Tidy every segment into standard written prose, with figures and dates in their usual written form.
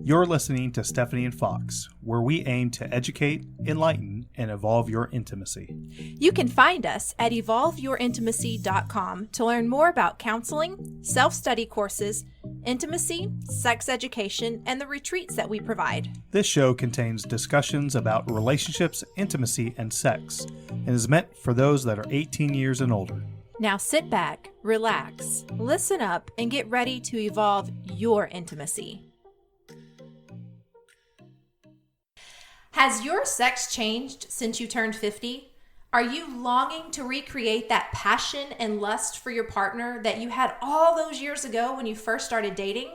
You're listening to Stephanie and Fox, where we aim to educate, enlighten, and evolve your intimacy. You can find us at evolveyourintimacy.com to learn more about counseling, self-study courses, intimacy, sex education, and the retreats that we provide. This show contains discussions about relationships, intimacy, and sex, and is meant for those that are 18 years and older. Now sit back, relax, listen up, and get ready to evolve your intimacy. Has your sex changed since you turned 50? Are you longing to recreate that passion and lust for your partner that you had all those years ago when you first started dating?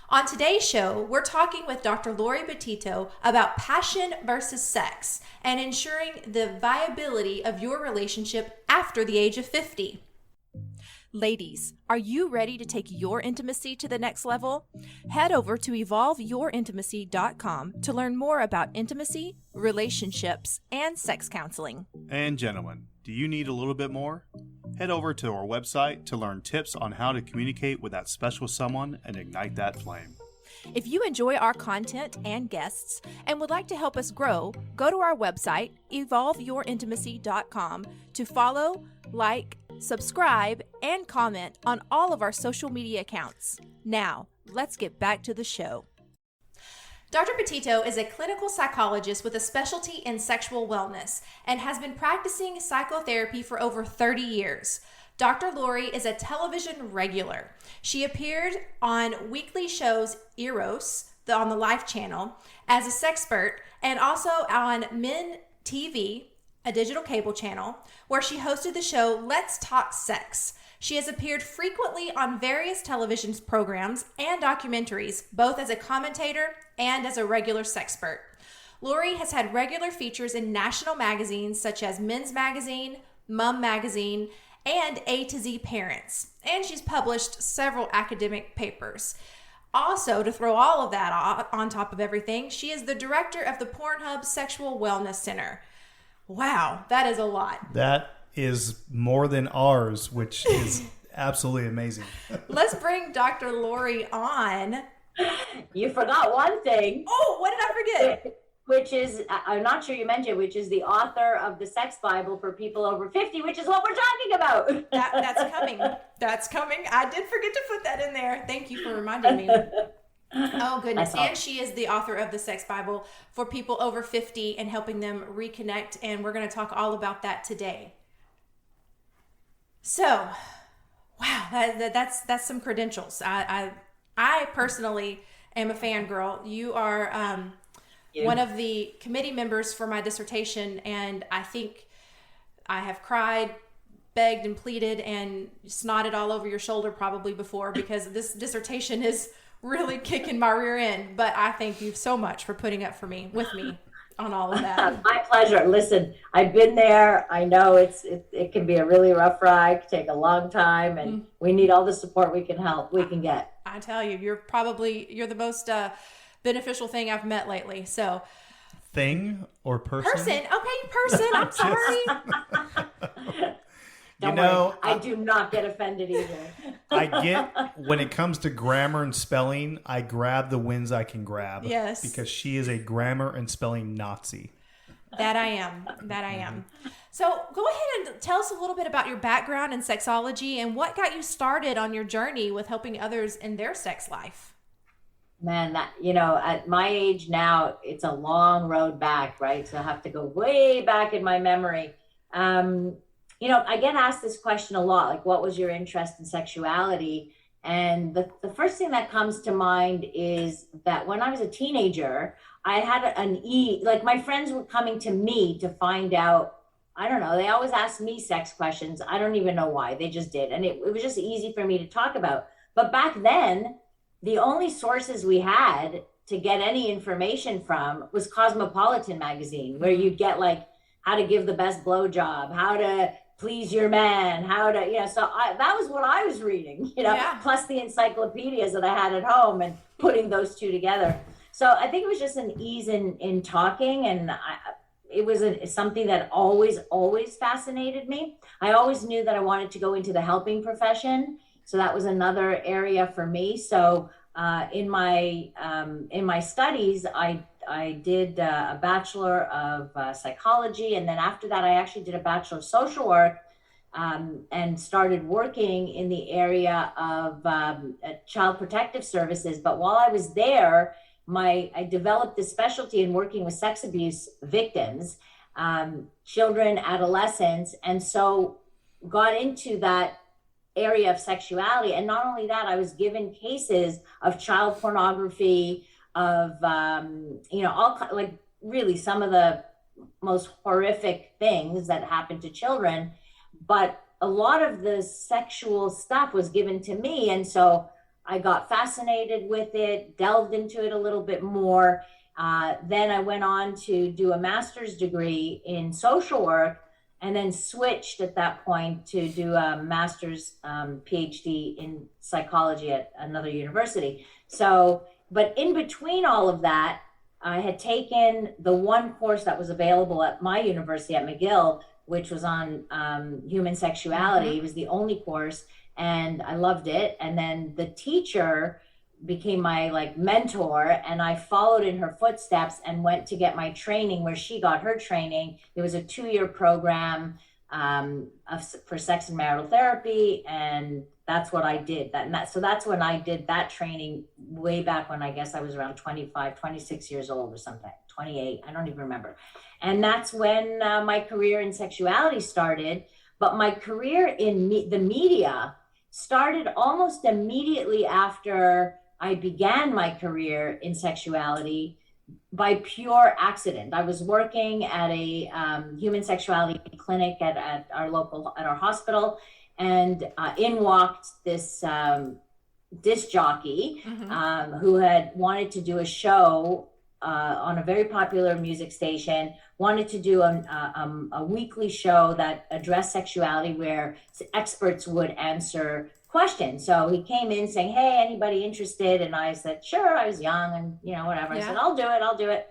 On today's show, we're talking with Dr. Lori Betito about passion versus sex and ensuring the viability of your relationship after the age of 50. Ladies, are you ready to take your intimacy to the next level? Head over to evolveyourintimacy.com to learn more about intimacy, relationships, and sex counseling. And gentlemen, do you need a little bit more? Head over to our website to learn tips on how to communicate with that special someone and ignite that flame. If you enjoy our content and guests and would like to help us grow, go to our website, evolveyourintimacy.com, to follow, like, subscribe, and comment on all of our social media accounts. Now, let's get back to the show. Dr. Betito is a clinical psychologist with a specialty in sexual wellness and has been practicing psychotherapy for over 30 years. Dr. Lori is a television regular. She appeared on weekly shows Eros on the Life Channel as a sexpert and also on Men TV, a digital cable channel, where she hosted the show Let's Talk Sex. She has appeared frequently on various television programs and documentaries, both as a commentator and as a regular sexpert. Lori has had regular features in national magazines such as Men's Magazine, Mom Magazine, and A to Z Parents, and she's published several academic papers. Also, to throw all of that on top of everything, she is the director of the Pornhub Sexual Wellness Center. Wow, that is a lot. That is more than ours, which is absolutely amazing. Let's bring Dr. Lori on. You forgot one thing. Oh, what did I forget? Which is, I'm not sure you mentioned, which is the author of the Sex Bible for people over 50, which is what we're talking about. That's coming. That's coming. I did forget to put that in there. Thank you for reminding me. Oh, goodness. And she is the author of the Sex Bible for people over 50 and helping them reconnect. And we're going to talk all about that today. So, wow, that's some credentials. I personally am a fangirl. You are one of the committee members for my dissertation, and I think I have cried, begged, and pleaded, and snotted all over your shoulder probably before, because this dissertation is really kicking my rear end. But I thank you so much for putting up with me on all of that. My pleasure. Listen, I've been there. I know it can be a really rough ride, take a long time, and we need all the support we can get. I tell you, you're the most beneficial thing I've met lately. So, thing or person? Okay, person. I'm sorry. Don't worry, I do not get offended either. I get, when it comes to grammar and spelling, I grab the wins I can grab. Yes. Because she is a grammar and spelling Nazi. That I am. So go ahead and tell us a little bit about your background in sexology and what got you started on your journey with helping others in their sex life. Man, at my age now, it's a long road back, right? So I have to go way back in my memory. I get asked this question a lot, like, what was your interest in sexuality? And the first thing that comes to mind is that when I was a teenager, I had my friends were coming to me to find out, I don't know, they always asked me sex questions. I don't even know why, they just did. And it was just easy for me to talk about. But back then, the only sources we had to get any information from was Cosmopolitan magazine, where you'd get like how to give the best blowjob, how to please your man, that was what I was reading, plus the encyclopedias that I had at home and putting those two together. So I think it was just an ease in talking, and it was something that always fascinated me. I always knew that I wanted to go into the helping profession. So that was another area for me. So in my studies, I did a bachelor of psychology, and then after that, I actually did a bachelor of social work, and started working in the area of child protective services. But while I was there, I developed this specialty in working with sex abuse victims, children, adolescents, and so got into that area of sexuality. And not only that, I was given cases of child pornography, of all like really some of the most horrific things that happen to children, but a lot of the sexual stuff was given to me. And so I got fascinated with it, delved into it a little bit more. Then I went on to do a master's degree in social work, and then switched at that point to do a master's PhD in psychology at another university. So, but in between all of that, I had taken the one course that was available at my university at McGill, which was on human sexuality. Mm-hmm. It was the only course, and I loved it. And then the teacher became my mentor, and I followed in her footsteps and went to get my training where she got her training. It was a 2-year program for sex and marital therapy, and that's what I did. So that's when I did that training way back when I guess I was around 25, 26 years old or something, 28, I don't even remember. And that's when my career in sexuality started. But my career in the media started almost immediately after I began my career in sexuality by pure accident. I was working at a human sexuality clinic at our hospital, and in walked this disc jockey who had wanted to do a show on a very popular music station, wanted to do a weekly show that addressed sexuality where experts would answer questions. So he came in saying, "Hey, anybody interested?" And I said, "Sure." I was young and whatever. Yeah. I said, I'll do it.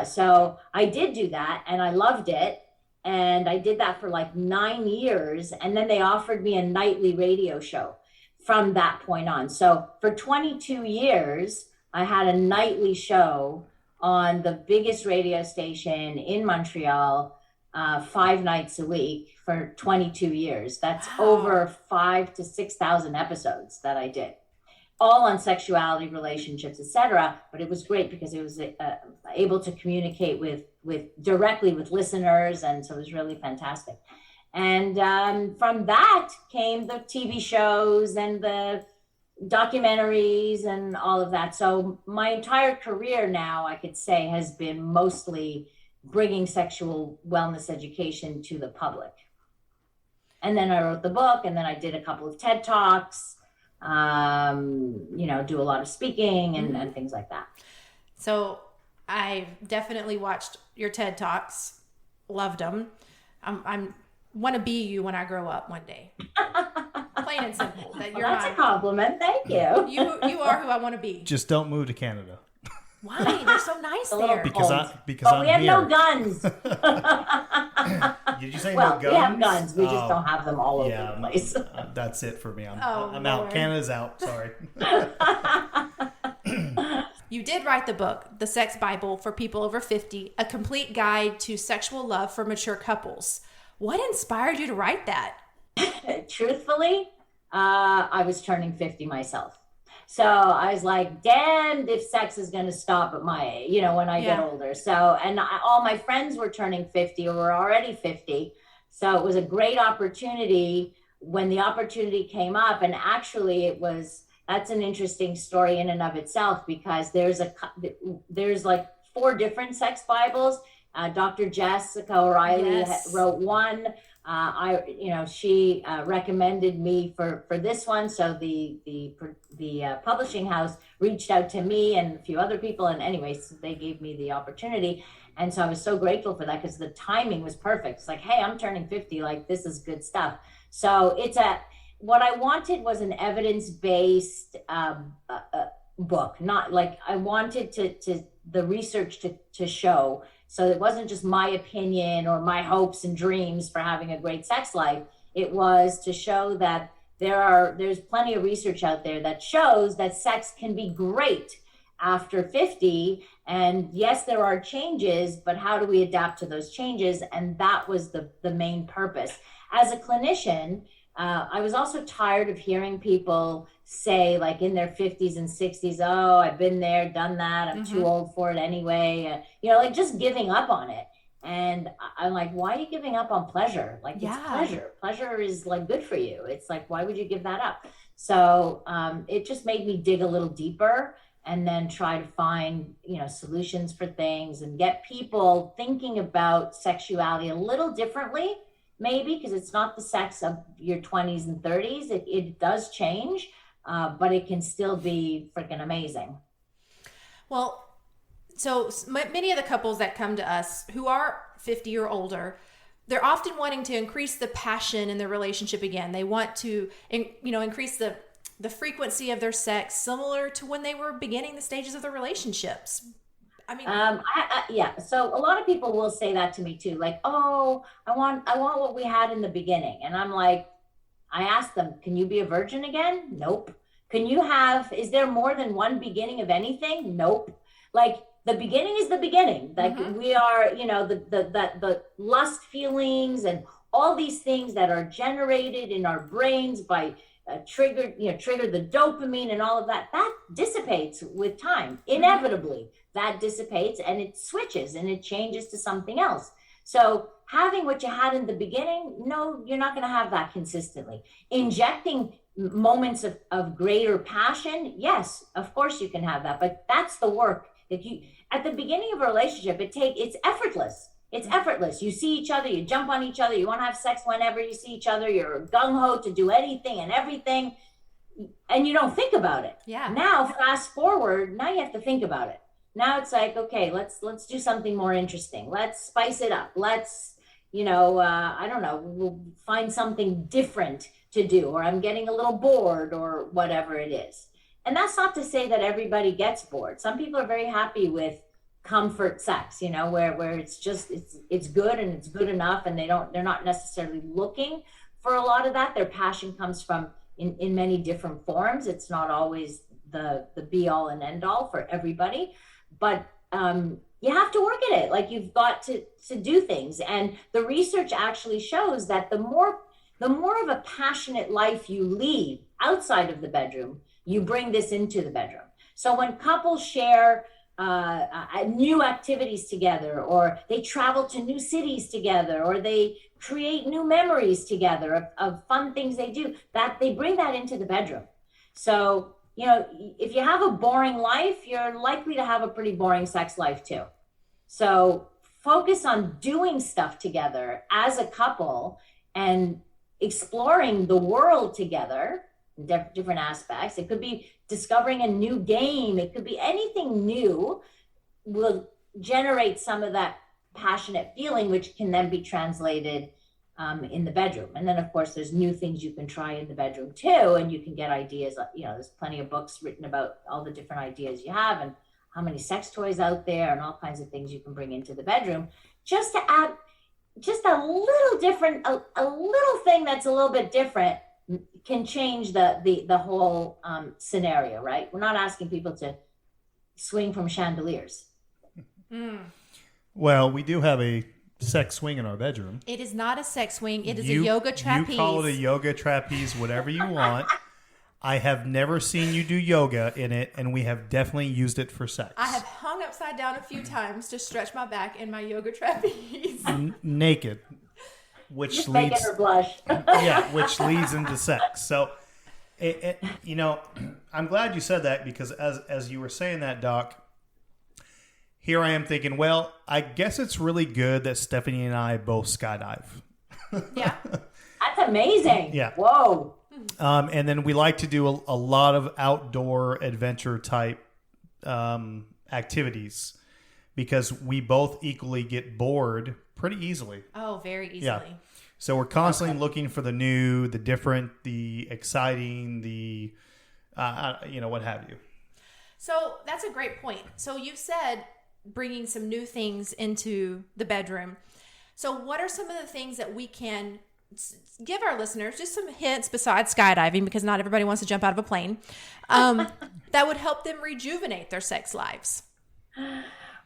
So I did do that, and I loved it. And I did that for 9 years. And then they offered me a nightly radio show from that point on. So for 22 years, I had a nightly show on the biggest radio station in Montreal, 5 nights a week for 22 years. That's over 5,000 to 6,000 episodes that I did, all on sexuality, relationships, etc. But it was great because it was able to communicate with directly with listeners, and so it was really fantastic. And from that came the TV shows and the documentaries and all of that. So my entire career now, I could say, has been mostly bringing sexual wellness education to the public. And then I wrote the book, and then I did a couple of TED Talks, do a lot of speaking and things like that. So I definitely watched your TED Talks, loved them. I'm want to be you when I grow up one day. Plain and simple. That's a compliment. Thank you. You are who I want to be. Just don't move to Canada. Why? They're so nice there. Because I'm here. We have no guns. Did you say no guns? We have guns. We just don't have them all over the place. That's it for me. I'm Lord. out. Canada's out. Sorry. You did write the book, The Sex Bible for People Over 50, a complete guide to sexual love for mature couples. What inspired you to write that? Truthfully, I was turning 50 myself. So I was like, damned if sex is going to stop at my age, when I get older. So, and all my friends were turning 50 or were already 50. So it was a great opportunity when the opportunity came up. And actually that's an interesting story in and of itself, because there's 4 different sex Bibles. Dr. Jessica O'Reilly wrote one. She recommended me for this one. So the publishing house reached out to me and a few other people. And anyways, they gave me the opportunity. And so I was so grateful for that, because the timing was perfect. It's like, hey, I'm turning 50. This is good stuff. So what I wanted was an evidence-based book. Not I wanted the research to show. So it wasn't just my opinion or my hopes and dreams for having a great sex life. It was to show that there's plenty of research out there that shows that sex can be great after 50. And yes, there are changes, but how do we adapt to those changes? And that was the main purpose. As a clinician, I was also tired of hearing people say, like in their 50s and 60s, oh, I've been there, done that, I'm too old for it anyway. Like just giving up on it. And I'm like, why are you giving up on pleasure? Like, it's pleasure. Pleasure is like good for you. It's like, why would you give that up? So it just made me dig a little deeper and then try to find, solutions for things and get people thinking about sexuality a little differently, maybe, because it's not the sex of your 20s and 30s. It does change, but it can still be freaking amazing. Well, so many of the couples that come to us who are 50 or older, they're often wanting to increase the passion in their relationship again. They want to, increase the frequency of their sex, similar to when they were beginning the stages of their relationships. I mean, yeah. So a lot of people will say that to me too, like, oh, I want what we had in the beginning. And I'm like, I ask them, can you be a virgin again? Nope. Is there more than one beginning of anything? Nope. Like, the beginning is the beginning. Like we are, the lust feelings and all these things that are generated in our brains by trigger the dopamine and all of that dissipates with time. Inevitably, that dissipates and it switches and it changes to something else. So having what you had in the beginning, no, you're not going to have that consistently. Injecting moments of greater passion, yes, of course you can have that, but that's the work. At the beginning of a relationship, it's effortless. It's effortless. You see each other, you jump on each other, you want to have sex whenever you see each other, you're gung-ho to do anything and everything, and you don't think about it. Yeah. Now, fast forward, now you have to think about it. Now it's like, okay, let's do something more interesting. Let's spice it up. Let's, I don't know, we'll find something different to do, or I'm getting a little bored or whatever it is. And that's not to say that everybody gets bored. Some people are very happy with comfort sex, where it's just, it's good and it's good enough, and they're not necessarily looking for a lot of that. Their passion comes from in many different forms. It's not always the be all and end all for everybody, but you have to work at it. Like, you've got to do things. And the research actually shows that the more of a passionate life you lead outside of the bedroom, you bring this into the bedroom. So when couples share new activities together, or they travel to new cities together, or they create new memories together of fun things they do, that they bring that into the bedroom. So, if you have a boring life, you're likely to have a pretty boring sex life too. So focus on doing stuff together as a couple and exploring the world together, different aspects. It could be discovering a new game. It could be anything new will generate some of that passionate feeling, which can then be translated in the bedroom. And then, of course, there's new things you can try in the bedroom too, and you can get ideas. There's plenty of books written about all the different ideas you have and how many sex toys out there and all kinds of things you can bring into the bedroom, just to add just a little different, a little thing that's a little bit different can change the whole scenario, right? We're not asking people to swing from chandeliers. Well, we do have a sex swing in our bedroom. It is not a sex swing. It is a yoga trapeze. You call it a yoga trapeze, whatever you want. I have never seen you do yoga in it, and we have definitely used it for sex. I have hung upside down a few times to stretch my back in my yoga trapeze. Naked. Which leads, making her blush. Yeah, which leads into sex. So, I'm glad you said that, because as you were saying that, Doc, here I am thinking, well, I guess it's really good that Stephanie and I both skydive. Yeah. That's amazing. Yeah. Whoa. And then we like to do a lot of outdoor adventure type activities, because we both equally get bored pretty easily. Oh, very easily. Yeah. So we're constantly looking for the new, the different, the exciting, the, what have you. So that's a great point. So you said bringing some new things into the bedroom. So what are some of the things that we can give our listeners just some hints besides skydiving, because not everybody wants to jump out of a plane, that would help them rejuvenate their sex lives?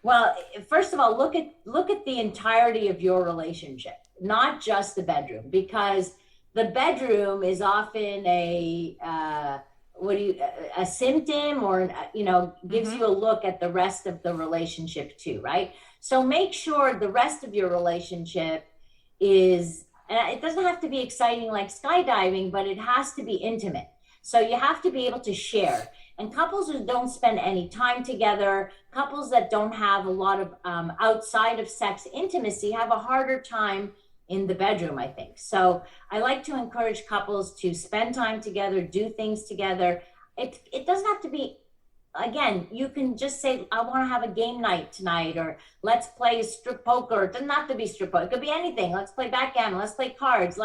Well, first of all, look at the entirety of your relationship, not just the bedroom, because the bedroom is often a symptom, or gives you a look at the rest of the relationship too, right? So make sure the rest of your relationship is, and it doesn't have to be exciting like skydiving, but it has to be intimate. So you have to be able to share. And couples who don't spend any time together, couples that don't have a lot of outside of sex intimacy, have a harder time in the bedroom, I think. So I like to encourage couples to spend time together, do things together. It doesn't have to be, again, you can just say, I want to have a game night tonight, or let's play strip poker. It doesn't have to be strip poker. It could be anything. Let's play backgammon. Let's play cards.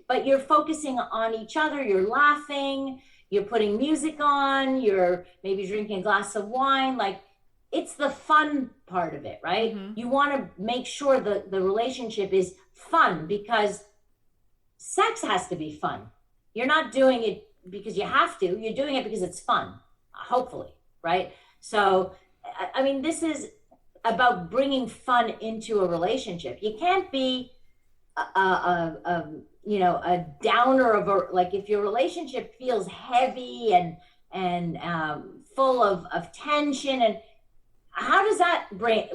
But you're focusing on each other. You're laughing. You're putting music on, you're maybe drinking a glass of wine. Like, it's the fun part of it, right? Mm-hmm. You want to make sure the relationship is fun, because sex has to be fun. You're not doing it because you have to. You're doing it because it's fun, hopefully, right? So, I mean, this is about bringing fun into a relationship. You can't be a downer of like, if your relationship feels heavy and full of tension, and how does that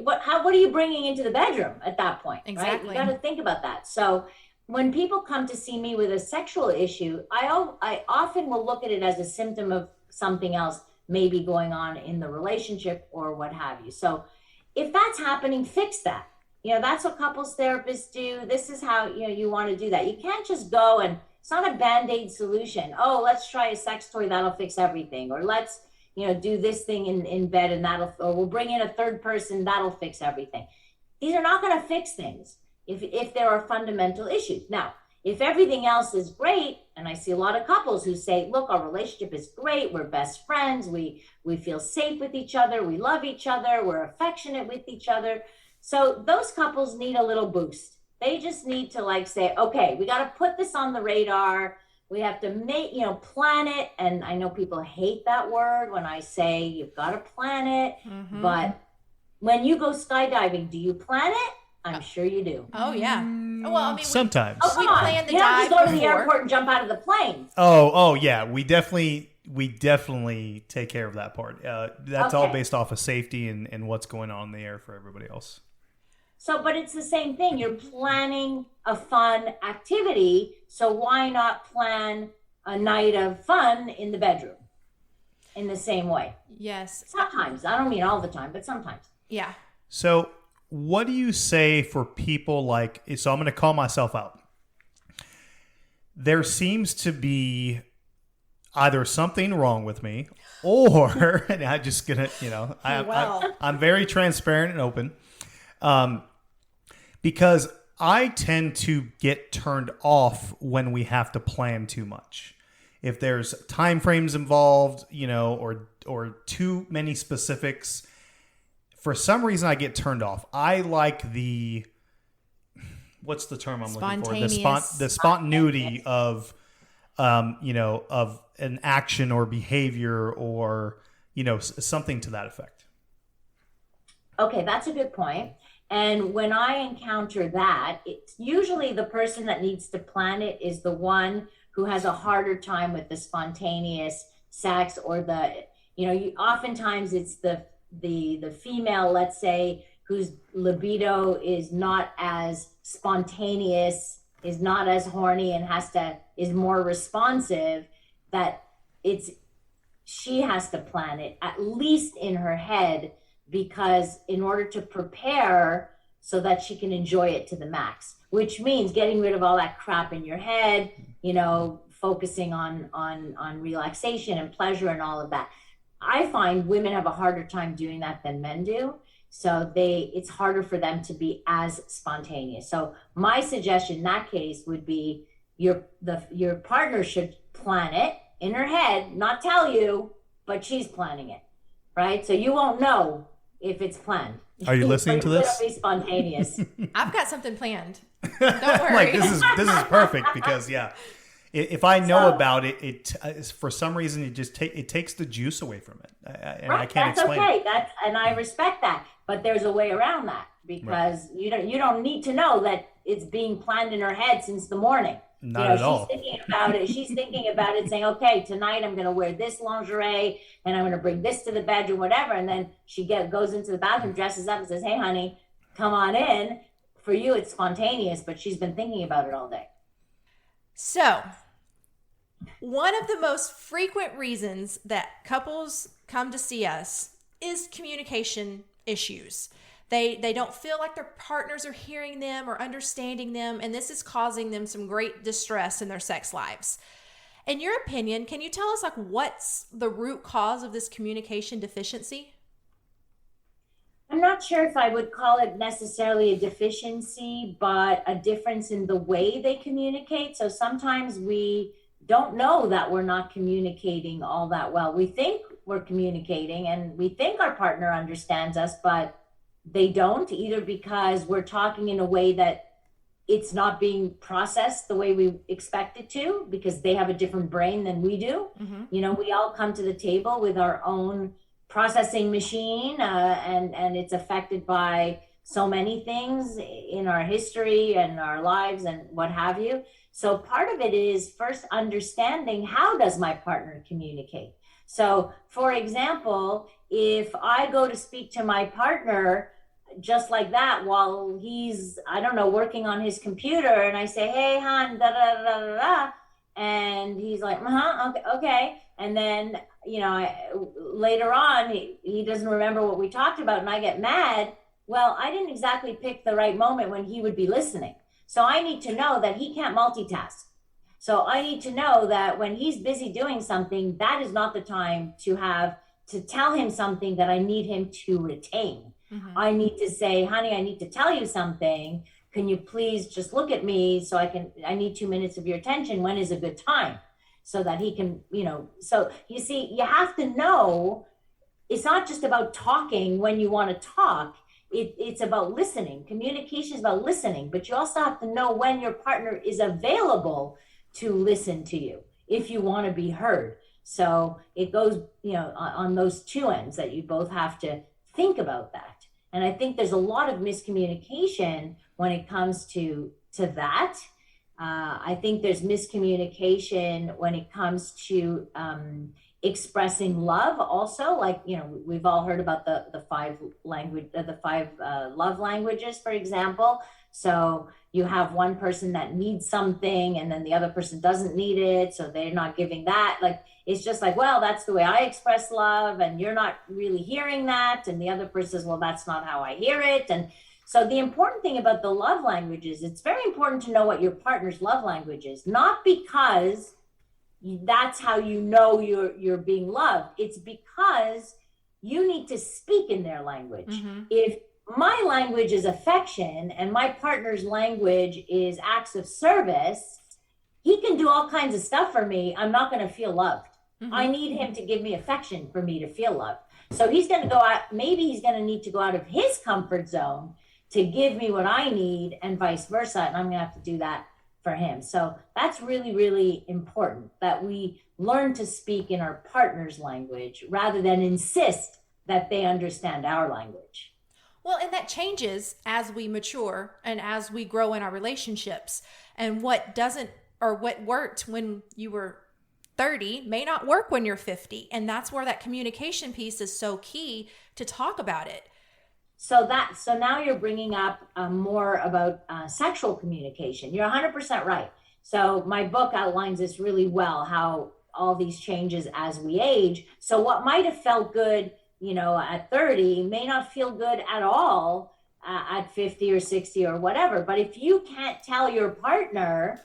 what are you bringing into the bedroom at that point? Exactly. Right? You got to think about that. So when people come to see me with a sexual issue, I often will look at it as a symptom of something else maybe going on in the relationship or what have you. So if that's happening, fix that. That's what couples therapists do. This is how, you want to do that. You can't just go, and it's not a Band-Aid solution. Oh, let's try a sex toy, that'll fix everything. Or let's, do this thing in bed, and or we'll bring in a third person, that'll fix everything. These are not going to fix things if there are fundamental issues. Now, if everything else is great, and I see a lot of couples who say, look, our relationship is great. We're best friends. We feel safe with each other. We love each other. We're affectionate with each other. So those couples need a little boost. They just need to say, okay, we got to put this on the radar. We have to plan it. And I know people hate that word when I say you've got to plan it. Mm-hmm. But when you go skydiving, do you plan it? I'm sure you do. Oh, yeah. Well, I mean, sometimes. We plan the dive. You don't just go to the airport and jump out of the plane. Oh, yeah. We definitely take care of that part. That's all based off of safety and what's going on in the air for everybody else. So, but it's the same thing. You're planning a fun activity. So why not plan a night of fun in the bedroom in the same way? Yes. Sometimes. I don't mean all the time, but sometimes. Yeah. So what do you say for people so I'm going to call myself out. There seems to be either something wrong with me, or, and I'm just going to, I'm very transparent and open. Because I tend to get turned off when we have to plan too much. If there's time frames involved, or too many specifics, for some reason I get turned off. I like what's the term I'm looking for? The spontaneity of of an action or behavior, or something to that effect. Okay, that's a good point. And when I encounter that, it's usually the person that needs to plan it is the one who has a harder time with the spontaneous sex, or oftentimes it's the female, let's say, whose libido is not as spontaneous, is not as horny, and is more responsive, that she has to plan it, at least in her head, because in order to prepare so that she can enjoy it to the max, which means getting rid of all that crap in your head, focusing on relaxation and pleasure and all of that. I find women have a harder time doing that than men do. So it's harder for them to be as spontaneous. So my suggestion in that case would be your partner should plan it in her head, not tell you, but she's planning it, right? So you won't know if it's planned. Are you listening to this? It'll be spontaneous. I've got something planned. Don't worry. Like this is perfect because if I know about it, for some reason it takes the juice away from it, and right. I can't That's explain okay. it. And I respect that, but there's a way around that because you don't need to know that it's being planned in her head since the morning. Not at all. She's thinking about it. She's thinking about it, saying, "Okay, tonight I'm going to wear this lingerie, and I'm going to bring this to the bedroom, whatever." And then she goes into the bathroom, dresses up, and says, "Hey, honey, come on in." For you, it's spontaneous, but she's been thinking about it all day. So, one of the most frequent reasons that couples come to see us is communication issues. They don't feel like their partners are hearing them or understanding them, and this is causing them some great distress in their sex lives. In your opinion, can you tell us like what's the root cause of this communication deficiency? I'm not sure if I would call it necessarily a deficiency, but a difference in the way they communicate. So sometimes we don't know that we're not communicating all that well. We think we're communicating and we think our partner understands us, but they don't, either because we're talking in a way that it's not being processed the way we expect it to, because they have a different brain than we do. Mm-hmm. We all come to the table with our own processing machine, and it's affected by so many things in our history and our lives and what have you. So part of it is first understanding, how does my partner communicate? So for example, if I go to speak to my partner just like that while he's, I don't know, working on his computer, and I say, "Hey, hon, da da da da da," and he's like, okay. And then, later on, he doesn't remember what we talked about, and I get mad. Well, I didn't exactly pick the right moment when he would be listening. So I need to know that he can't multitask. So I need to know that when he's busy doing something, that is not the time to tell him something that I need him to retain. Mm-hmm. I need to say, "Honey, I need to tell you something. Can you please just look at me so I need 2 minutes of your attention. When is a good time?" So that he can, so you see, you have to know it's not just about talking when you want to talk. It's about listening. Communication is about listening, but you also have to know when your partner is available to listen to you if you want to be heard. So it goes, on those two ends, that you both have to think about that. And I think there's a lot of miscommunication when it comes to that. I think there's miscommunication when it comes to expressing love also. Like, we've all heard about the five love languages, for example. So you have one person that needs something and then the other person doesn't need it, so they're not giving that. Like, it's just like, well, that's the way I express love and you're not really hearing that. And the other person says, well, that's not how I hear it. And so the important thing about the love languages, it's very important to know what your partner's love language is, not because that's how you know you're being loved. It's because you need to speak in their language. Mm-hmm. If my language is affection and my partner's language is acts of service, he can do all kinds of stuff for me. I'm not going to feel loved. Mm-hmm. I need him to give me affection for me to feel loved. So he's going to go out, maybe he's going to need to go out of his comfort zone to give me what I need, and vice versa. And I'm going to have to do that for him. So that's really, really important, that we learn to speak in our partner's language rather than insist that they understand our language. Well, and that changes as we mature and as we grow in our relationships. And what doesn't, or what worked when you were 30 may not work when you're 50. And that's where that communication piece is so key, to talk about it. So now you're bringing up more about sexual communication. You're 100% right. So my book outlines this really well, how all these changes as we age. So what might have felt good, at 30 may not feel good at all at 50 or 60 or whatever. But if you can't tell your partner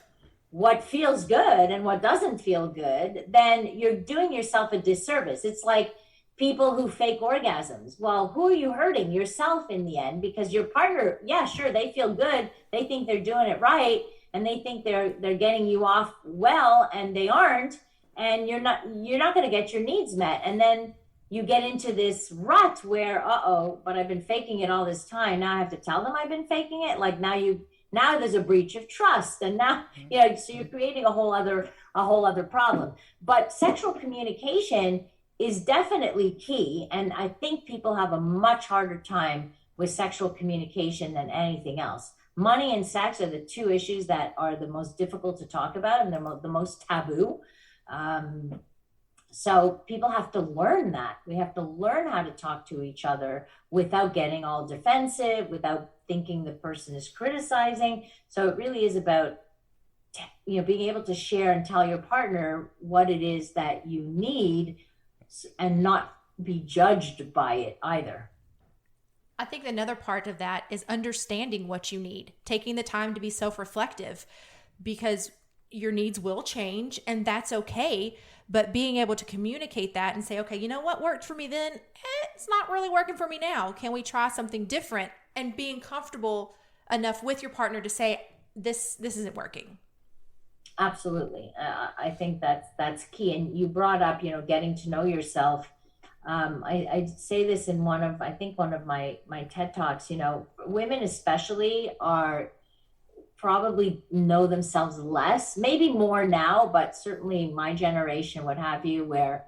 what feels good and what doesn't feel good, then you're doing yourself a disservice. It's like people who fake orgasms. Well, who are you hurting? Yourself in the end, because your partner, yeah, sure, they feel good. They think they're doing it right, and they think they're getting you off well, and they aren't, and you're not going to get your needs met. And then you get into this rut where, but I've been faking it all this time. Now I have to tell them I've been faking it. Like now there's a breach of trust. And now, so you're creating a whole other problem. But sexual communication is definitely key. And I think people have a much harder time with sexual communication than anything else. Money and sex are the two issues that are the most difficult to talk about, and they're the most taboo. So people have to learn that. We have to learn how to talk to each other without getting all defensive, without thinking the person is criticizing. So it really is about, being able to share and tell your partner what it is that you need and not be judged by it either. I think another part of that is understanding what you need, taking the time to be self-reflective, because your needs will change and that's okay. But being able to communicate that and say, okay, you know what worked for me then? It's not really working for me now. Can we try something different? And being comfortable enough with your partner to say, this isn't working. Absolutely. I think that's key. And you brought up, getting to know yourself. I say this in one of my TED Talks, women especially are probably know themselves less, maybe more now, but certainly my generation, what have you, where,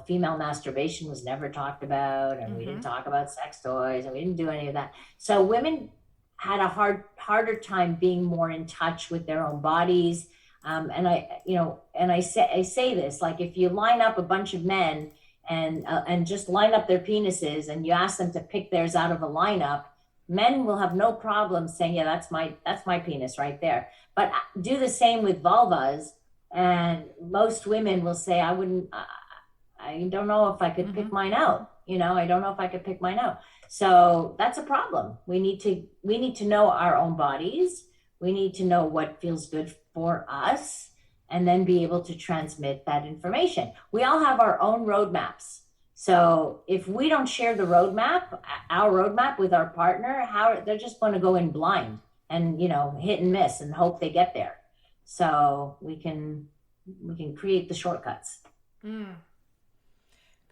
female masturbation was never talked about, and we didn't talk about sex toys, and we didn't do any of that. So women had a harder time being more in touch with their own bodies. And I say this, like, if you line up a bunch of men and just line up their penises and you ask them to pick theirs out of a lineup, men will have no problem saying, yeah, that's my penis right there. But do the same with vulvas, and most women will say, I don't know if I could pick mine out. I don't know if I could pick mine out. So that's a problem. We need to know our own bodies. We need to know what feels good for us, and then be able to transmit that information. We all have our own roadmaps. So if we don't share our roadmap with our partner, they're just going to go in blind and, hit and miss and hope they get there. So we can create the shortcuts.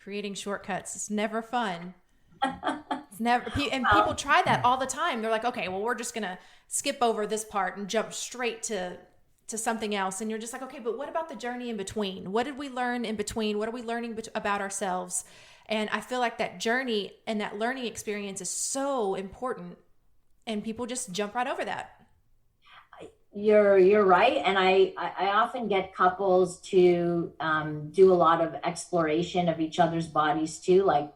Creating shortcuts is never fun. It's never, and people try that all the time. They're like, okay, well, we're just going to skip over this part and jump straight to something else. And you're just like, okay, but what about the journey in between? What did we learn in between? What are we learning about ourselves? And I feel like that journey and that learning experience is so important, and people just jump right over that. You're right. And I often get couples to do a lot of exploration of each other's bodies too. Like,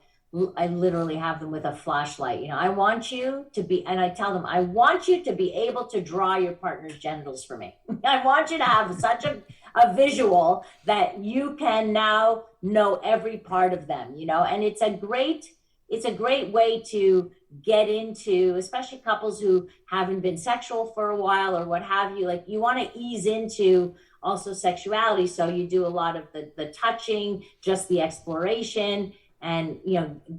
I literally have them with a flashlight. I want you to be, and I tell them, I want you to be able to draw your partner's genitals for me. I want you to have such a visual that you can now know every part of them, and it's a great way to get into, especially couples who haven't been sexual for a while or what have you. Like, you want to ease into also sexuality. So you do a lot of the touching, just the exploration, and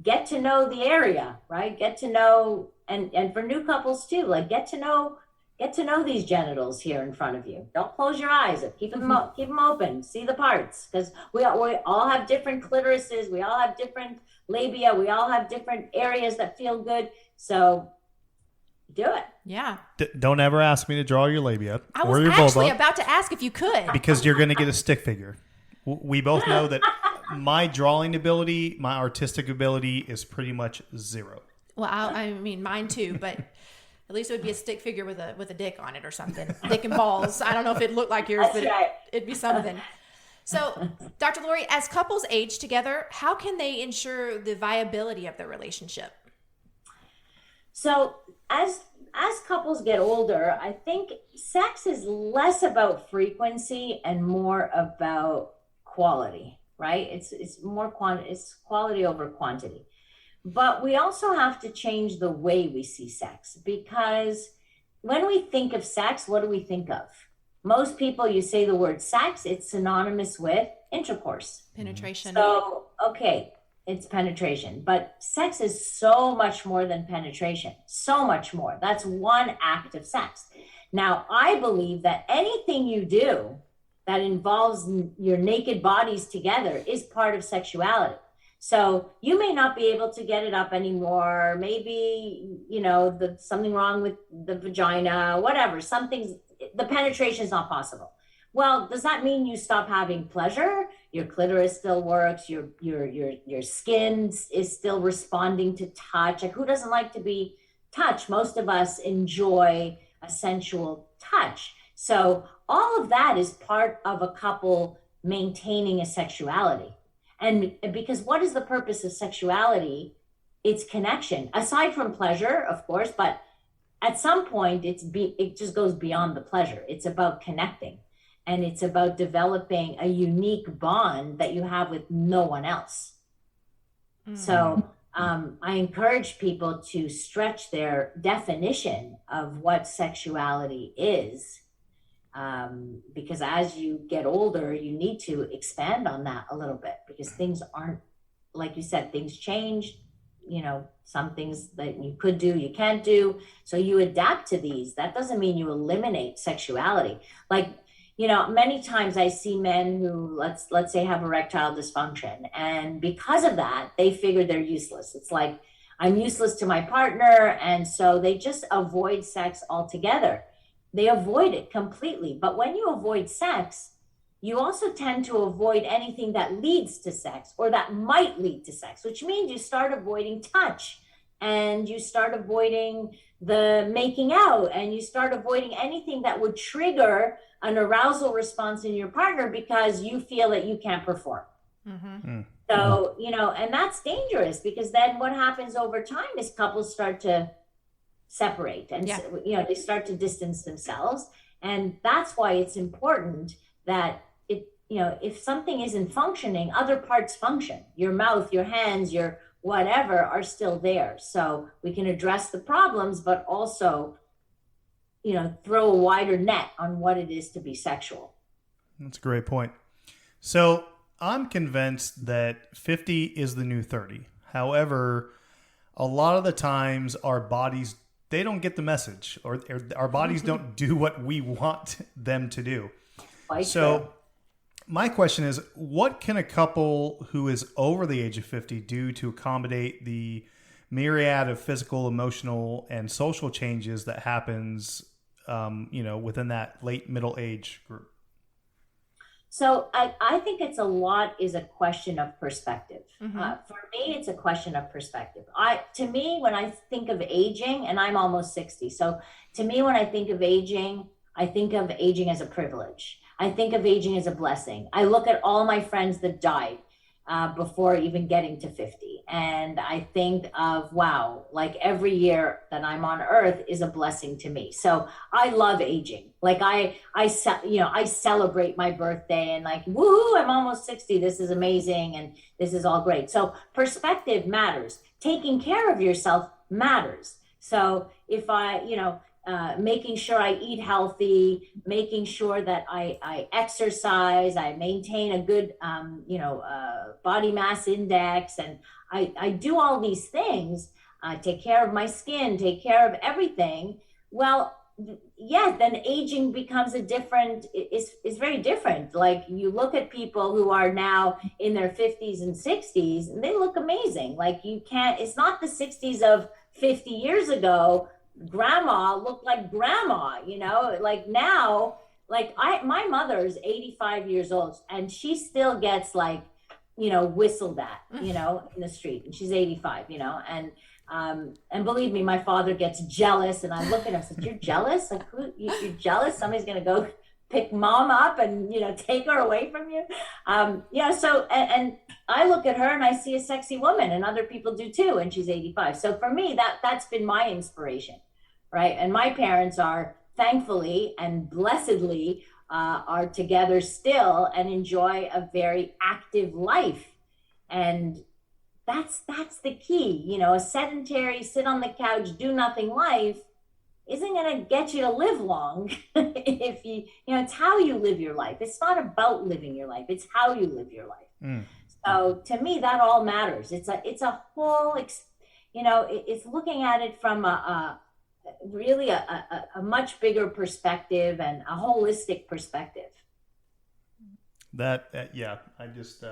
get to know the area, right? Get to know, and for new couples too, like, get to know these genitals here in front of you. Don't close your eyes. Keep them open. See the parts, because we all have different clitorises. We all have different labia. We all have different areas that feel good. So do it. Yeah. Don't ever ask me to draw your labia. I was actually about to ask if you could, because you're going to get a stick figure. We both know that my drawing ability, my artistic ability is pretty much zero. Well, I mean, mine too, but at least it would be a stick figure with a dick on it or something. Dick and balls. I don't know if it'd look like yours, but right. It'd be something. So, Dr. Lori, as couples age together, how can they ensure the viability of their relationship? So, as couples get older, I think sex is less about frequency and more about quality, right? It's more it's quality over quantity. But we also have to change the way we see sex, because when we think of sex, what do we think of? Most people, you say the word sex, it's synonymous with intercourse. Penetration. So, okay, it's penetration. But sex is so much more than penetration. So much more. That's one act of sex. Now, I believe that anything you do that involves your naked bodies together is part of sexuality. So you may not be able to get it up anymore. Maybe, something wrong with the vagina, whatever. The penetration is not possible. Well, does that mean you stop having pleasure? Your clitoris still works. Your skin is still responding to touch. Like, who doesn't like to be touched? Most of us enjoy a sensual touch. So all of that is part of a couple maintaining a sexuality. And because what is the purpose of sexuality? It's connection, aside from pleasure, of course, but at some point it just goes beyond the pleasure. It's about connecting, and it's about developing a unique bond that you have with no one else. So I encourage people to stretch their definition of what sexuality is, because as you get older, you need to expand on that a little bit, because things aren't, like you said, things change. Some things that you could do, you can't do. So you adapt to these. That doesn't mean you eliminate sexuality. Like, many times I see men who, let's say, have erectile dysfunction, and because of that, they figure they're useless. It's like, I'm useless to my partner, and so they just avoid sex altogether. They avoid it completely. But when you avoid sex, you also tend to avoid anything that leads to sex or that might lead to sex, which means you start avoiding touch, and you start avoiding the making out, and you start avoiding anything that would trigger an arousal response in your partner because you feel that you can't perform. So, and that's dangerous, because then what happens over time is couples start to separate, and they start to distance themselves. And that's why it's important that if something isn't functioning, other parts function. Your mouth, your hands, your whatever are still there. So we can address the problems, but also, throw a wider net on what it is to be sexual. That's a great point. So I'm convinced that 50 is the new 30. However, a lot of the times our bodies, they don't get the message, or our bodies don't do what we want them to do. So my question is, what can a couple who is over the age of 50 do to accommodate the myriad of physical, emotional, and social changes that happens, within that late middle age group? So I think is a question of perspective. For me, it's a question of perspective. To me, when I think of aging, and I'm almost 60, so to me, when I think of aging as a privilege. I think of aging as a blessing. I look at all my friends that died before even getting to 50. And I think of, wow, like every year that I'm on earth is a blessing to me. So I love aging. Like I celebrate my birthday and like, woohoo, I'm almost 60. This is amazing. And this is all great. So perspective matters. Taking care of yourself matters. So if making sure I eat healthy, making sure that I exercise, I maintain a good, body mass index, and I do all these things, take care of my skin, take care of everything. Well, yeah, then aging becomes is very different. Like, you look at people who are now in their 50s and 60s, and they look amazing. Like, it's not the 60s of 50 years ago. Grandma looked like grandma, like now, like my mother's 85 years old, and she still gets whistled at, in the street, and she's 85, and believe me, my father gets jealous, and I look at him and say, you're jealous? Like, you're jealous? Somebody's going to go pick mom up and, take her away from you. So, and I look at her and I see a sexy woman, and other people do too. And she's 85. So for me, that's been my inspiration, right? And my parents are thankfully and blessedly are together still and enjoy a very active life. And that's the key. A sedentary, sit on the couch, do nothing life isn't going to get you to live long. If it's how you live your life. It's not about living your life. It's how you live your life. So to me, that all matters. It's a whole, it's looking at it from really a much bigger perspective and a holistic perspective. That, yeah, I just,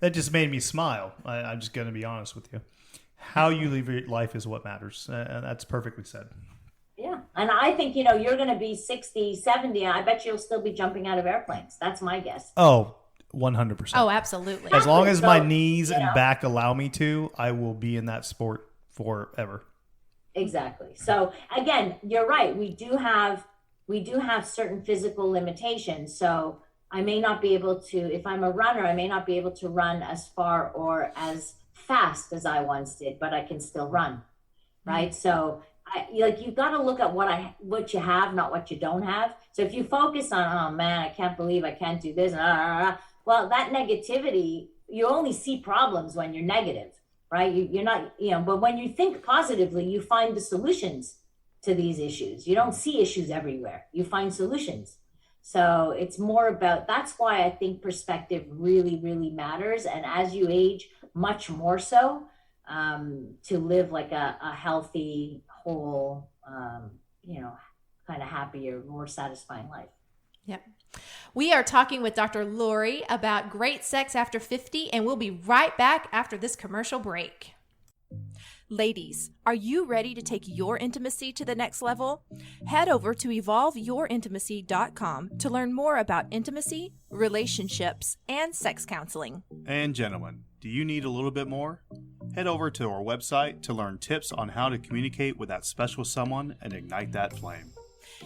that just made me smile. I'm just going to be honest with you. How you live your life is what matters. And that's perfectly said. Yeah. And I think, you're going to be 60, 70. And I bet you'll still be jumping out of airplanes. That's my guess. Oh, 100%. Oh, absolutely. As long as my knees and back allow me to, I will be in that sport forever. Exactly. So again, you're right. We do have certain physical limitations. So I may not be able to, if I'm a runner, I may not be able to run as far or as fast as I once did, but I can still run. Right. Mm-hmm. So you've got to look at what you have, not what you don't have. So if you focus on, oh man, I can't believe I can't do this. Well, that negativity, you only see problems when you're negative, right? You're not, but when you think positively, you find the solutions to these issues. You don't see issues everywhere. You find solutions. So it's more about, that's why I think perspective really, really matters. And as you age, much more so, to live like a healthy, whole, kind of happier, more satisfying life. Yep. We are talking with Dr. Lori about great sex after 50, and we'll be right back after this commercial break. Ladies, are you ready to take your intimacy to the next level? Head over to evolveyourintimacy.com to learn more about intimacy, relationships, and sex counseling. And gentlemen, do you need a little bit more? Head over to our website to learn tips on how to communicate with that special someone and ignite that flame.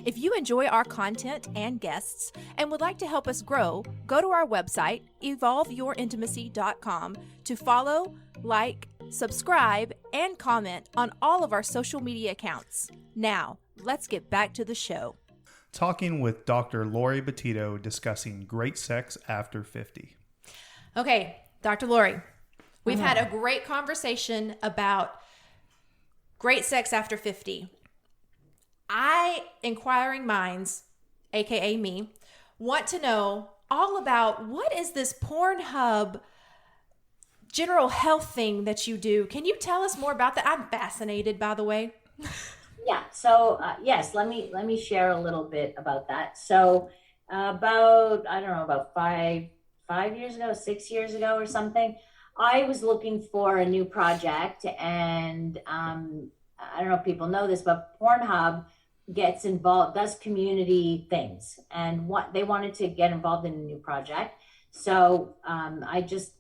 If you enjoy our content and guests and would like to help us grow, go to our website, evolveyourintimacy.com, to follow, like, subscribe, and comment on all of our social media accounts. Now, let's get back to the show. Talking with Dr. Lori Betito, discussing great sex after 50. Okay, Dr. Lori, we've had a great conversation about great sex after 50. Inquiring minds, aka me, want to know all about what is this Pornhub general health thing that you do. Can you tell us more about that? I'm fascinated, by the way. Yeah. So yes, let me share a little bit about that. So about 5 years ago, 6 years ago or something, I was looking for a new project, and I don't know if people know this, but Pornhub gets involved, does community things, and what they wanted to get involved in a new project. So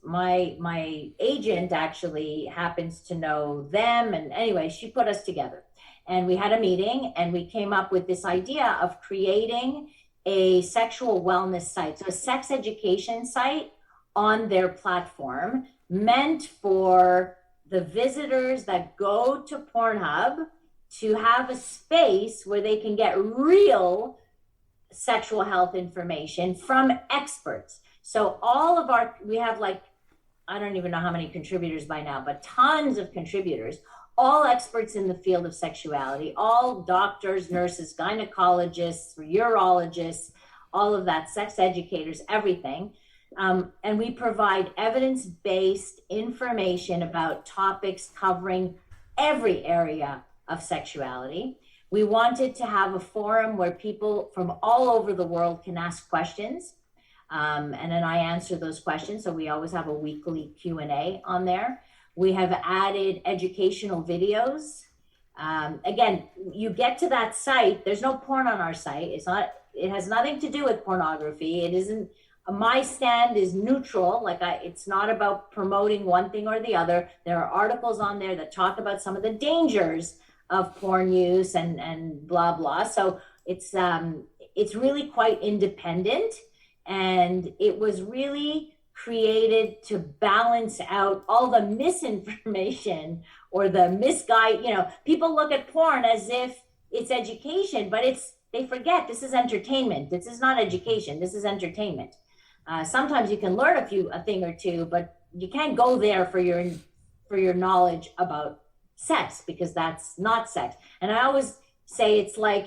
my agent actually happens to know them, and anyway, she put us together, and we had a meeting, and we came up with this idea of creating a sexual wellness site, so a sex education site on their platform, meant for the visitors that go to Pornhub to have a space where they can get real sexual health information from experts. So we have I don't even know how many contributors by now, but tons of contributors, all experts in the field of sexuality, all doctors, nurses, gynecologists, urologists, all of that, sex educators, everything. And we provide evidence-based information about topics covering every area of sexuality. We wanted to have a forum where people from all over the world can ask questions, and then I answer those questions. So we always have a weekly Q&A on there. We have added educational videos. Again, you get to that site, there's no porn on our site. It has nothing to do with pornography. It isn't. My stand is neutral. It's not about promoting one thing or the other. There are articles on there that talk about some of the dangers of porn use and blah, blah. So it's really quite independent, and it was really created to balance out all the misinformation or the misguide. People look at porn as if it's education, but they forget this is entertainment. This is not education. This is entertainment. Sometimes you can learn a thing or two, but you can't go there for your knowledge about sex, because that's not sex. And I always say it's like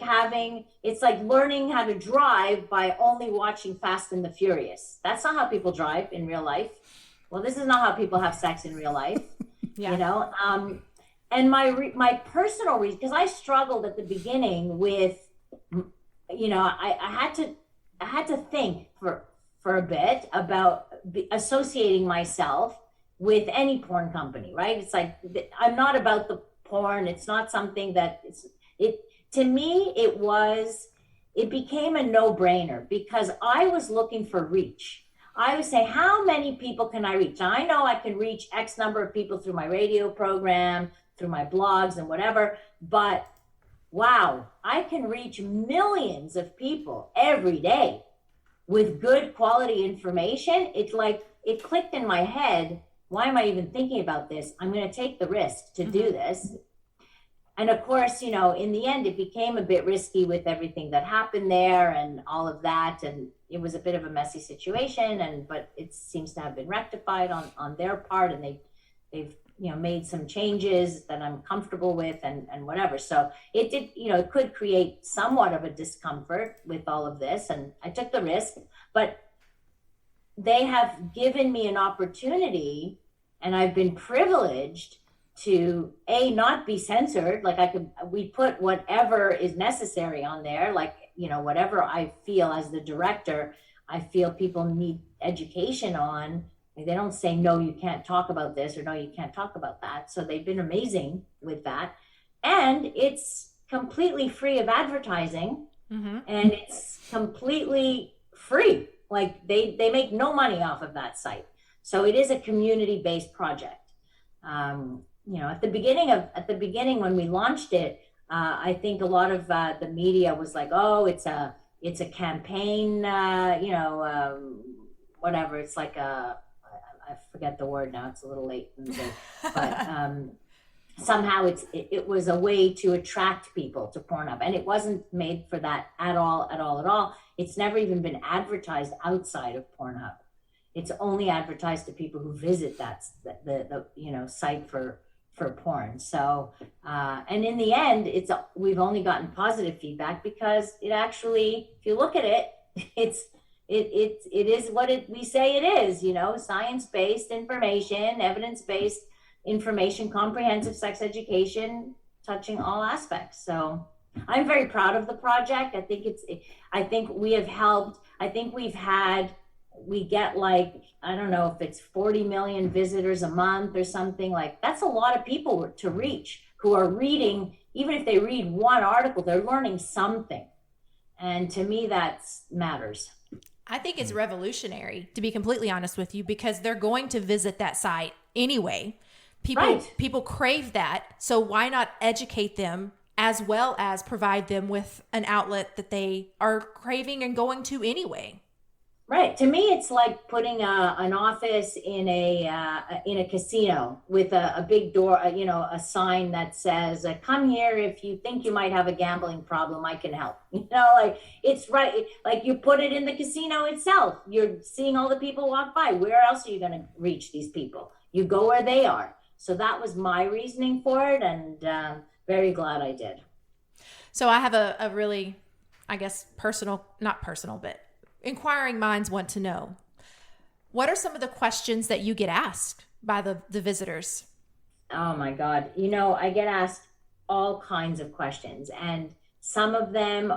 learning how to drive by only watching Fast and the Furious. That's not how people drive in real life. Well, this is not how people have sex in real life. Yeah. And my personal reason, because I struggled at the beginning with, I had to think for a bit about associating myself with any porn company, right? It's like, I'm not about the porn. It's not something that to me, it became a no-brainer because I was looking for reach. I would say, how many people can I reach? Now, I know I can reach X number of people through my radio program, through my blogs and whatever, but wow, I can reach millions of people every day with good quality information. It's like, it clicked in my head. Why am I even thinking about this? I'm going to take the risk to do this. And of course, you know, in the end, it became a bit risky with everything that happened there and all of that. And it was a bit of a messy situation, but it seems to have been rectified on their part. And they've, you know, made some changes that I'm comfortable with and whatever. So it did, you know, it could create somewhat of a discomfort with all of this. And I took the risk, but they have given me an opportunity, and I've been privileged to not be censored. Like we put whatever is necessary on there, like, you know, whatever I feel as the director, I feel people need education on. They don't say, no, you can't talk about this, or no, you can't talk about that. So they've been amazing with that. And it's completely free of advertising, and it's completely free. Like they make no money off of that site. So it is a community-based project. You know, at the beginning when we launched it, I think a lot of the media was like, oh, it's a campaign, you know, whatever. It's like I forget the word now. It's a little late in the day, but somehow it was a way to attract people to Pornhub, and it wasn't made for that at all. It's never even been advertised outside of Pornhub. It's only advertised to people who visit the you know, site for porn. So and in the end, we've only gotten positive feedback because it actually, if you look at it, it is what we say it is, you know, science-based information, evidence-based information, comprehensive sex education, touching all aspects. So I'm very proud of the project. I think we have helped. I think we get like, I don't know if it's 40 million visitors a month or something. Like, that's a lot of people to reach who are reading. Even if they read one article, they're learning something. And to me, that matters. I think it's revolutionary, to be completely honest with you, because they're going to visit that site anyway. People crave that. So why not educate them as well as provide them with an outlet that they are craving and going to anyway? Right. To me, it's like putting an office in a casino with a big door, you know, a sign that says, "Come here if you think you might have a gambling problem. I can help." You know, like, it's right. Like, you put it in the casino itself. You're seeing all the people walk by. Where else are you going to reach these people? You go where they are. So that was my reasoning for it, and very glad I did. So I have a really, I guess, not personal, but inquiring minds want to know, what are some of the questions that you get asked by the visitors? Oh my God. You know, I get asked all kinds of questions, and some of them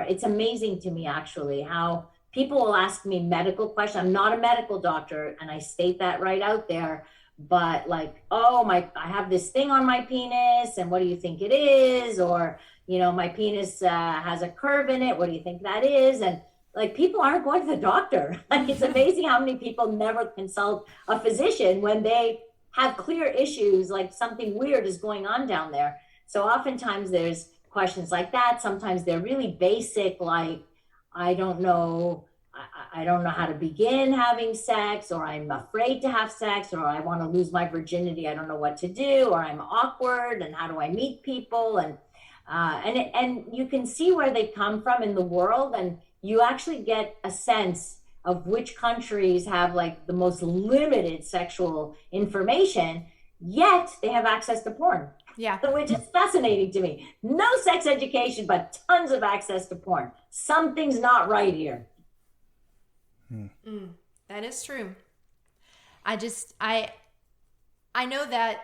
it's amazing to me actually how people will ask me medical questions. I'm not a medical doctor, and I state that right out there, but like, oh, I have this thing on my penis, and what do you think it is? Or, you know, my penis has a curve in it. What do you think that is? And like, people aren't going to the doctor. Like, it's amazing how many people never consult a physician when they have clear issues, like something weird is going on down there. So oftentimes there's questions like that. Sometimes they're really basic, like, I don't know how to begin having sex, or I'm afraid to have sex, or I want to lose my virginity. I don't know what to do, or I'm awkward, and how do I meet people? And you can see where they come from in the world, and you actually get a sense of which countries have like the most limited sexual information, yet they have access to porn. Yeah. Which is fascinating to me. No sex education, but tons of access to porn. Something's not right here. That is true. I know that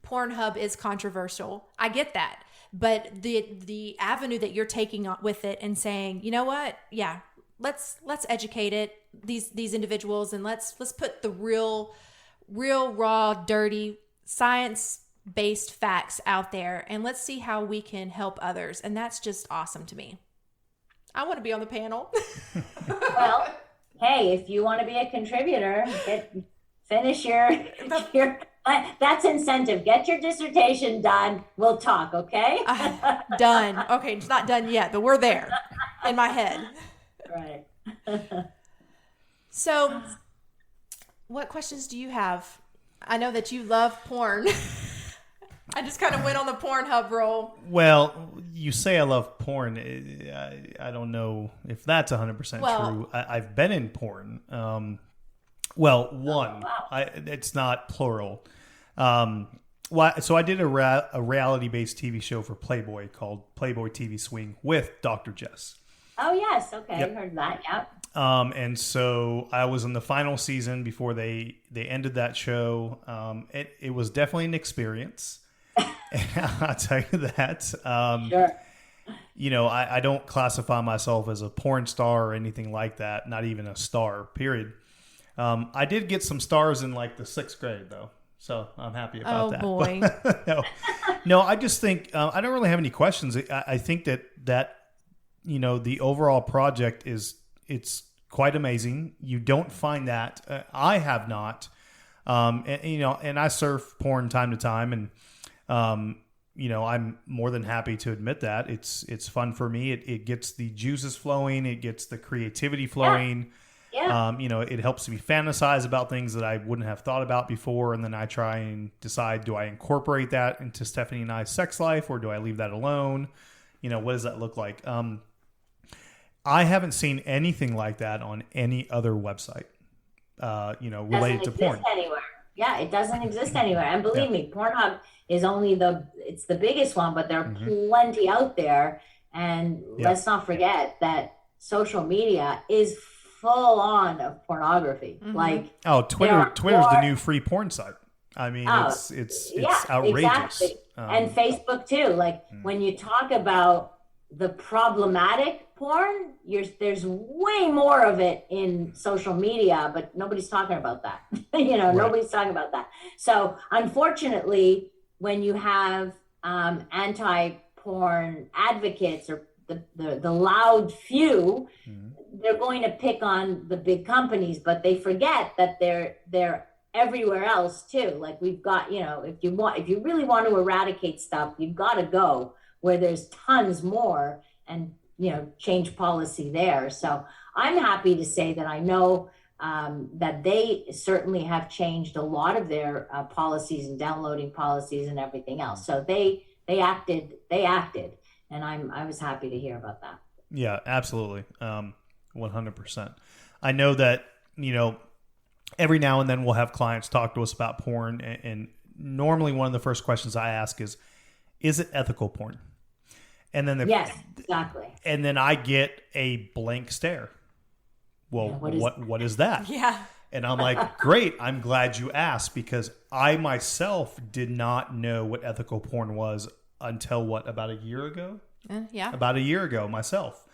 Pornhub is controversial. I get that. But the avenue that you're taking with it and saying, you know what? Yeah, let's educate these individuals, and let's put the real raw, dirty, science-based facts out there, and let's see how we can help others. And that's just awesome to me. I want to be on the panel. Well, hey, if you want to be a contributor, finish your that's incentive. Get your dissertation done. We'll talk, okay? Done. Okay, it's not done yet, but we're there in my head. Right. So, what questions do you have? I know that you love porn. I just kind of went on the Pornhub roll. Well, you say I love porn. I don't know if that's 100% true. I've been in porn. It's not plural. So I did a reality-based TV show for Playboy called Playboy TV Swing with Dr. Jess. Oh, yes. Okay. Yep. I heard that. Yep. And so I was in the final season before they ended that show. It was definitely an experience. I'll tell you that. Sure. You know, I don't classify myself as a porn star or anything like that. Not even a star, period. I did get some stars in like the 6th grade though. So I'm happy about that. Oh boy. No, I just think, I don't really have any questions. I think that, you know, the overall project it's quite amazing. You don't find that. I have not. And I surf porn time to time, and you know, I'm more than happy to admit that it's fun for me. It gets the juices flowing. It gets the creativity flowing. Yeah. You know, it helps me fantasize about things that I wouldn't have thought about before, and then I try and decide: do I incorporate that into Stephanie and I's sex life, or do I leave that alone? You know, what does that look like? I haven't seen anything like that on any other website, you know, related to porn. Anywhere. Yeah, it doesn't exist anywhere. And believe me, Pornhub is only it's the biggest one, but there are plenty out there. And let's not forget that social media is full on of pornography. Like, Twitter's the new free porn site. I mean, it's outrageous. Exactly. And Facebook too. Like when you talk about the problematic porn, there's way more of it in social media, but nobody's talking about that. Nobody's talking about that. So unfortunately, when you have anti-porn advocates or the loud few, they're going to pick on the big companies, but they forget that they're everywhere else too. Like we've got, if you really want to eradicate stuff, you've got to go where there's tons more and, change policy there. So I'm happy to say that I know that they certainly have changed a lot of their policies and downloading policies and everything else. So they acted, and I was happy to hear about that. Yeah, absolutely. 100%. I know that, every now and then we'll have clients talk to us about porn, and normally one of the first questions I ask is it ethical porn? And then yes, exactly. And then I get a blank stare. Well, what is that? Yeah. And I'm like, great, I'm glad you asked, because I myself did not know what ethical porn was until about a year ago? Yeah. About a year ago myself.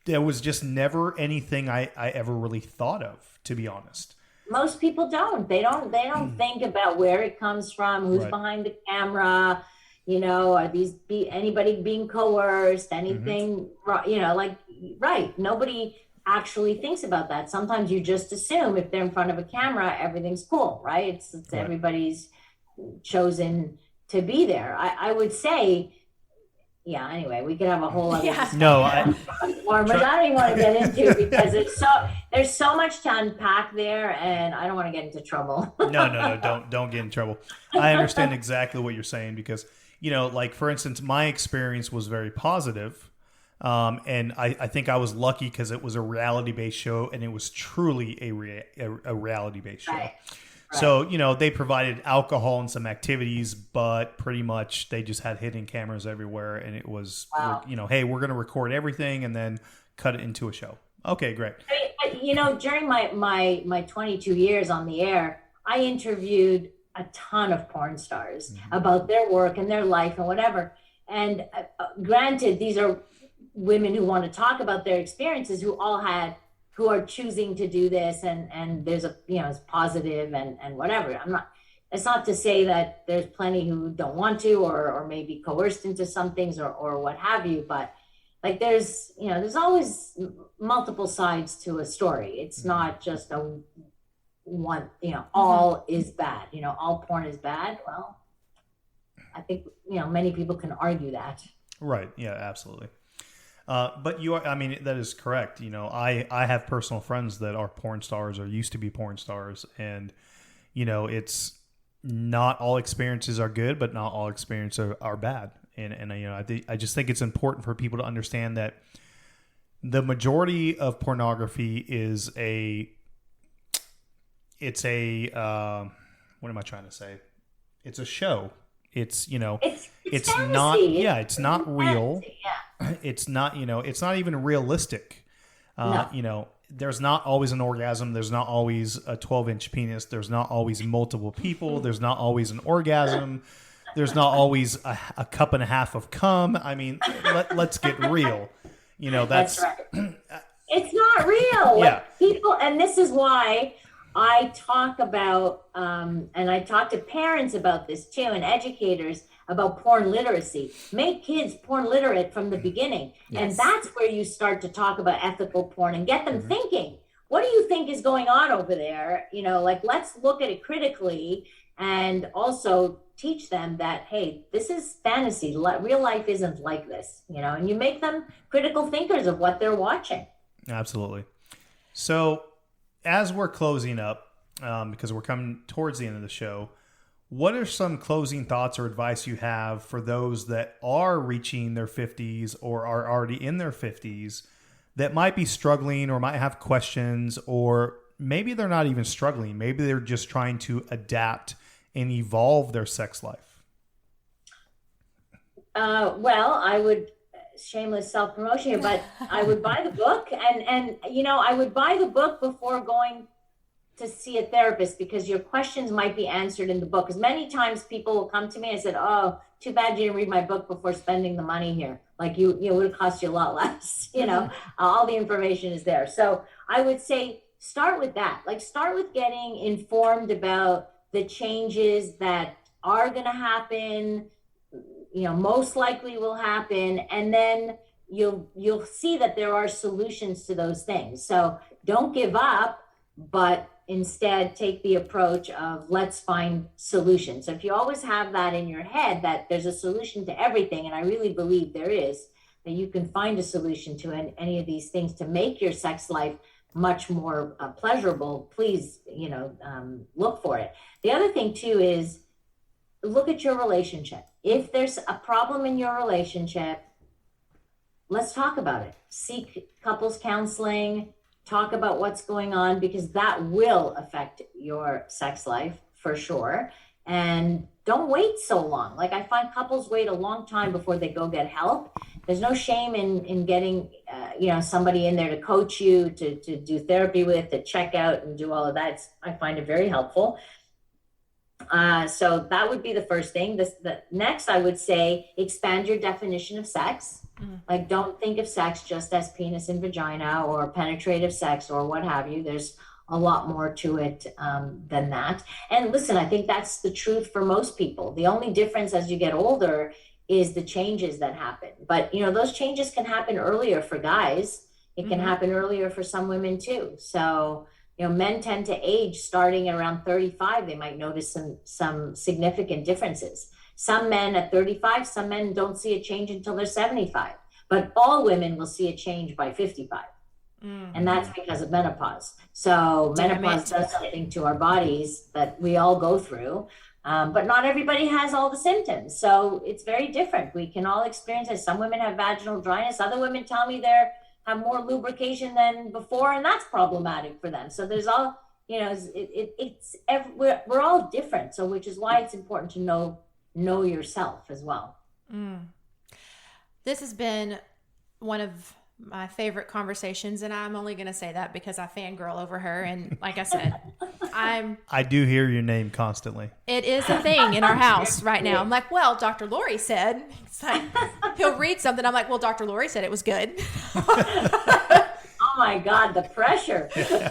There was just never anything I ever really thought of, to be honest. Most people don't. They don't think about where it comes from, who's behind the camera, are these anybody being coerced, anything, right. Nobody actually thinks about that. Sometimes you just assume if they're in front of a camera, everything's cool, right? It's right. Everybody's chosen to be there. I would say, anyway, we could have a whole other discussion. No, but I don't even want to get into it because there's so much to unpack there, and I don't want to get into trouble. No, don't get in trouble. I understand exactly what you're saying, because like, for instance, my experience was very positive, and I think I was lucky because it was a reality-based show, and it was truly a reality-based show. Right. So, they provided alcohol and some activities, but pretty much they just had hidden cameras everywhere. And it was, hey, we're going to record everything and then cut it into a show. Okay, great. During my 22 years on the air, I interviewed a ton of porn stars about their work and their life and whatever. And granted, these are women who want to talk about their experiences who are choosing to do this, and there's a, it's positive and whatever. It's not to say that there's plenty who don't want to, or maybe coerced into some things, or what have you, but like there's always multiple sides to a story. It's not just a one, all is bad, all porn is bad. Well, I think, many people can argue that. Right. Yeah, absolutely. But that is correct. I have personal friends that are porn stars or used to be porn stars, and, it's not all experiences are good, but not all experiences are bad. And I just think it's important for people to understand that the majority of pornography is what am I trying to say? It's a show. It's it's not, fantasy. it's not real. Fantasy, yeah. It's not, it's not even realistic. No. There's not always an orgasm. There's not always a 12-inch penis. There's not always multiple people. There's not always an orgasm. There's not always a cup and a half of cum. I mean, let's get real. That's right. It's not real. Yeah. People, and this is why I talk about, and I talk to parents about this too, and educators about porn literacy. Make kids porn literate from the beginning. Yes. And that's where you start to talk about ethical porn and get them thinking, what do you think is going on over there? Let's look at it critically, and also teach them that, hey, this is fantasy. Real life isn't like this, and you make them critical thinkers of what they're watching. Absolutely. So as we're closing up, because we're coming towards the end of the show, what are some closing thoughts or advice you have for those that are reaching their 50s or are already in their 50s that might be struggling or might have questions, or maybe they're not even struggling. Maybe they're just trying to adapt and evolve their sex life? Well, I would, shameless self-promotion here, but I would buy the book, and I would buy the book before going to see a therapist, because your questions might be answered in the book. Because many times people will come to me and said, oh, too bad you didn't read my book before spending the money here. Like it would have cost you a lot less, all the information is there. So I would say, start with that. Start with getting informed about the changes that are going to happen, most likely will happen. And then you'll see that there are solutions to those things. So don't give up, but instead take the approach of let's find solutions. So if you always have that in your head, that there's a solution to everything, and I really believe there is, that you can find a solution to any of these things to make your sex life much more pleasurable, please, look for it. The other thing too is look at your relationship. If there's a problem in your relationship, let's talk about it. Seek couples counseling, talk about what's going on, because that will affect your sex life for sure. And don't wait so long. I find couples wait a long time before they go get help. There's no shame in getting, somebody in there to coach you, to do therapy with, to check out and do all of that. I find it very helpful. So that would be the first thing. The next, I would say, expand your definition of sex. Don't think of sex just as penis and vagina or penetrative sex or what have you. There's a lot more to it than that. And listen, I think that's the truth for most people. The only difference as you get older is the changes that happen. But, those changes can happen earlier for guys. It can happen earlier for some women too. So, men tend to age starting around 35. They might notice some significant differences. Some men at 35, some men don't see a change until they're 75. But all women will see a change by 55. And that's because of menopause. So menopause does something to our bodies that we all go through. But not everybody has all the symptoms. So it's very different. We can all experience it. Some women have vaginal dryness. Other women tell me they have more lubrication than before, and that's problematic for them. So there's all, we're all different. So which is why it's important to know yourself as well. This has been one of my favorite conversations, and I'm only going to say that because I fangirl over her. And like I said, I do hear your name constantly. it is a thing in our house right now. I'm like, well, Dr. Lori said, it's like, he'll read something. I'm like, well, Dr. Lori said it was good. Oh my God, the pressure.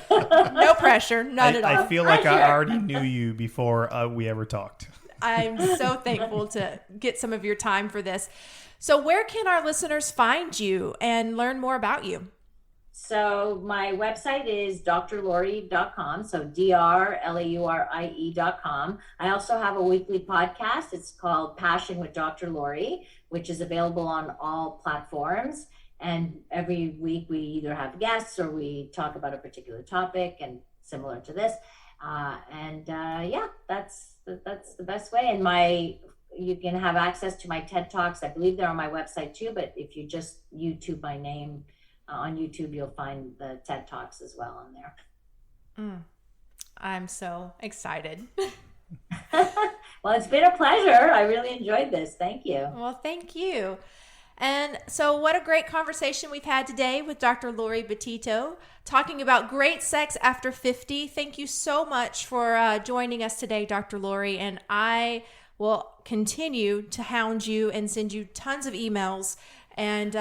No pressure, none at all. I feel like I already knew you before we ever talked. I'm so thankful to get some of your time for this. So where can our listeners find you and learn more about you? So my website is drlaurie.com. So drlaurie.com. I also have a weekly podcast. It's called Passion with Dr. Lori, which is available on all platforms. And every week we either have guests or we talk about a particular topic and similar to this. That's the best way. And you can have access to my TED Talks. I believe they're on my website too, but if you just YouTube my name on YouTube, you'll find the TED Talks as well on there. I'm so excited. Well, it's been a pleasure. I really enjoyed this. Thank you. Well, thank you. And so what a great conversation we've had today with Dr. Lori Betito, talking about great sex after 50. Thank you so much for joining us today, Dr. Lori. And I will continue to hound you and send you tons of emails. And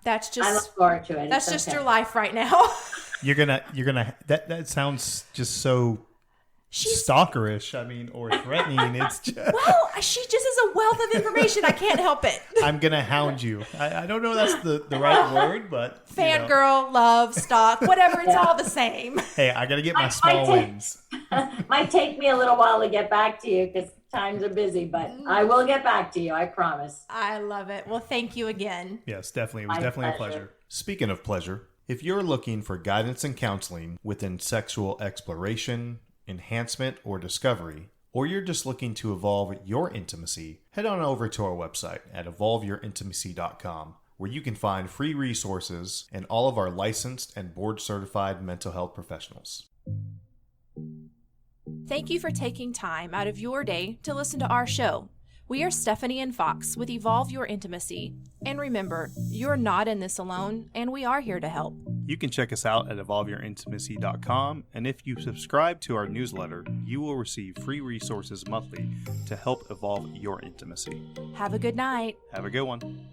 that's just, I look forward to it. That's just your life right now. You're gonna that sounds just so stalkerish. I mean, or threatening. It's just, well, she just is a wealth of information. I can't help it. I'm gonna hound you. I don't know if that's the right word, but fangirl, love, stalk, whatever. It's all the same. Hey, I gotta get my small wins. Might take me a little while to get back to you because times are busy, but I will get back to you. I promise. I love it. Well, thank you again. Yes, definitely. It was definitely a pleasure. Speaking of pleasure, if you're looking for guidance and counseling within sexual exploration, enhancement, or discovery, or you're just looking to evolve your intimacy, head on over to our website at evolveyourintimacy.com, where you can find free resources and all of our licensed and board-certified mental health professionals. Thank you for taking time out of your day to listen to our show. We are Stephanie and Fox with Evolve Your Intimacy. And remember, you're not in this alone, and we are here to help. You can check us out at evolveyourintimacy.com, and if you subscribe to our newsletter, you will receive free resources monthly to help evolve your intimacy. Have a good night. Have a good one.